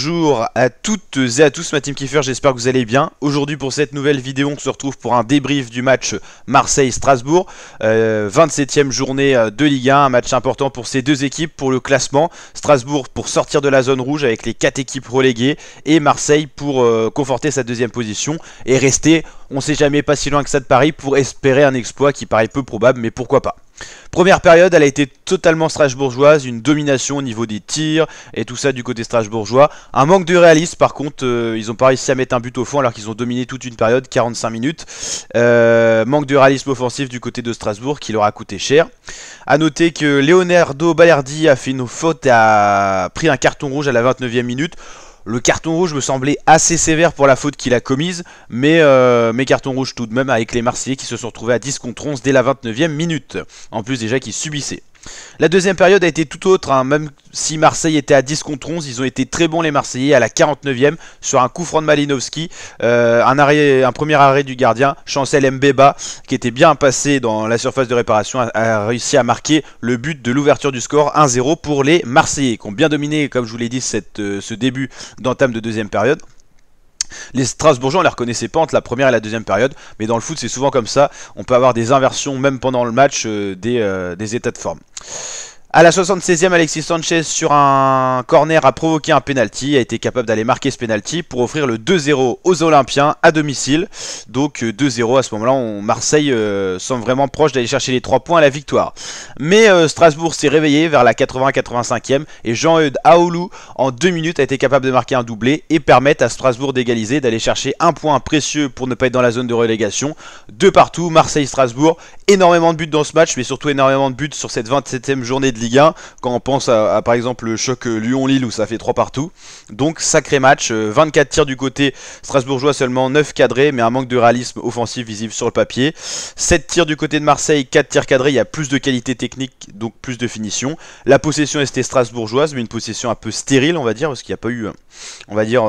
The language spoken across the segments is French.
Bonjour à toutes et à tous, ma team Kiefer, j'espère que vous allez bien. Aujourd'hui pour cette nouvelle vidéo, on se retrouve pour un débrief du match Marseille-Strasbourg, 27e journée de Ligue 1, un match important pour ces deux équipes pour le classement. Strasbourg pour sortir de la zone rouge avec les 4 équipes reléguées et Marseille pour conforter sa deuxième position et rester, on sait jamais, pas si loin que ça de Paris pour espérer un exploit qui paraît peu probable, mais pourquoi pas. Première période, elle a été totalement strasbourgeoise, une domination au niveau des tirs et tout ça du côté strasbourgeois. Un manque de réalisme par contre, ils n'ont pas réussi à mettre un but au fond alors qu'ils ont dominé toute une période, 45 minutes. Manque de réalisme offensif du côté de Strasbourg qui leur a coûté cher. A noter que Leonardo Balerdi a fait une faute et a pris un carton rouge à la 29e minute. Le carton rouge me semblait assez sévère pour la faute qu'il a commise, mais carton rouge tout de même avec les Marseillais qui se sont retrouvés à 10 contre 11 dès la 29e minute. En plus déjà qu'ils subissaient. La deuxième période a été tout autre, hein. Même si Marseille était à 10 contre 11, ils ont été très bons les Marseillais à la 49e sur un coup franc de Malinowski, un premier arrêt du gardien, Chancel Mbeba qui était bien passé dans la surface de réparation, a réussi à marquer le but de l'ouverture du score 1-0 pour les Marseillais qui ont bien dominé, comme je vous l'ai dit, ce début d'entame de deuxième période. Les Strasbourgeois, on les reconnaissait pas entre la première et la deuxième période, mais dans le foot c'est souvent comme ça, on peut avoir des inversions même pendant le match des états de forme. À la 76e, Alexis Sanchez sur un corner a provoqué un penalty, a été capable d'aller marquer ce penalty pour offrir le 2-0 aux Olympiens à domicile. Donc 2-0 à ce moment-là, Marseille semble vraiment proche d'aller chercher les 3 points à la victoire. Mais Strasbourg s'est réveillé vers la 80-85e et Jean-Eudes Aoulou en 2 minutes a été capable de marquer un doublé et permettre à Strasbourg d'égaliser, d'aller chercher un point précieux pour ne pas être dans la zone de relégation. De partout, Marseille-Strasbourg, énormément de buts dans ce match, mais surtout énormément de buts sur cette 27e journée de Ligue 1, quand on pense à par exemple le choc Lyon-Lille où ça fait 3 partout. Donc sacré match, 24 tirs du côté strasbourgeois, seulement 9 cadrés, mais un manque de réalisme offensif visible sur le papier. 7 tirs du côté de Marseille, 4 tirs cadrés, il y a plus de qualité technique, donc plus de finition. La possession était strasbourgeoise, mais une possession un peu stérile on va dire, parce qu'il n'y a pas eu, on va dire,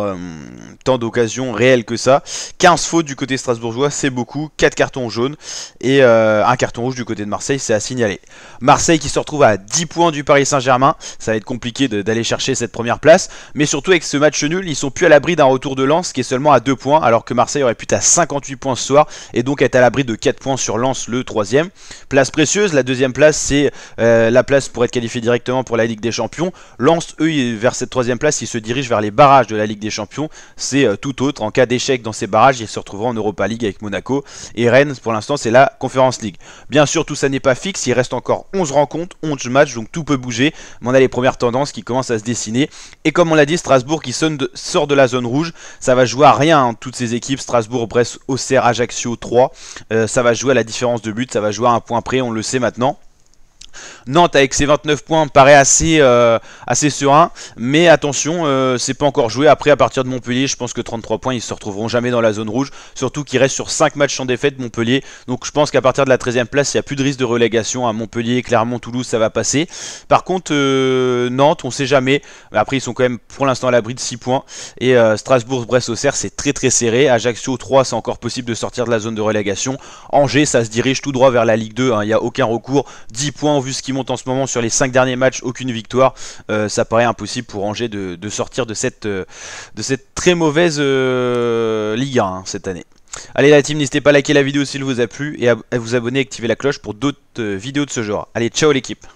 tant d'occasions réelles que ça. 15 fautes du côté strasbourgeois, c'est beaucoup, 4 cartons jaunes et un carton rouge du côté de Marseille, c'est à signaler. Marseille qui se retrouve à 10 points du Paris Saint-Germain, ça va être compliqué d'aller chercher cette première place, mais surtout avec ce match nul, ils sont plus à l'abri d'un retour de Lens qui est seulement à 2 points, alors que Marseille aurait pu être à 58 points ce soir, et donc être à l'abri de 4 points sur Lens, le 3e. Place précieuse, la deuxième place c'est la place pour être qualifié directement pour la Ligue des Champions. Lens, eux, vers cette 3e place, ils se dirigent vers les barrages de la Ligue des Champions, c'est tout autre, en cas d'échec dans ces barrages, ils se retrouveront en Europa League avec Monaco, et Rennes, pour l'instant, c'est la Conference League. Bien sûr, tout ça n'est pas fixe, il reste encore 11 rencontres, 11 matchs, donc tout peut bouger, mais on a les premières tendances qui commencent à se dessiner. Et comme on l'a dit, Strasbourg qui sort de la zone rouge, ça va jouer à rien, hein, toutes ces équipes, Strasbourg, Brest, Auxerre, Ajaccio, 3, ça va jouer à la différence de but, ça va jouer à un point près, on le sait maintenant. Nantes avec ses 29 points paraît assez serein, mais attention, c'est pas encore joué. Après, à partir de Montpellier, je pense que 33 points, ils se retrouveront jamais dans la zone rouge, surtout qu'ils restent sur 5 matchs sans défaite Montpellier. Donc je pense qu'à partir de la 13e place, il n'y a plus de risque de relégation à Montpellier, Clermont, Toulouse, ça va passer. Par contre, Nantes, on sait jamais. Après, ils sont quand même pour l'instant à l'abri de 6 points. Et Strasbourg, Brest, Auxerre, c'est très très serré. Ajaccio, 3, c'est encore possible de sortir de la zone de relégation. Angers, ça se dirige tout droit vers la Ligue 2, hein, il n'y a aucun recours. 10 points vu ce qui monte en ce moment sur les 5 derniers matchs, aucune victoire, ça paraît impossible pour Angers de sortir de cette très mauvaise Ligue 1 hein, cette année. Allez la team, n'hésitez pas à liker la vidéo s'il vous a plu et à vous abonner et activer la cloche pour d'autres vidéos de ce genre. Allez, ciao l'équipe.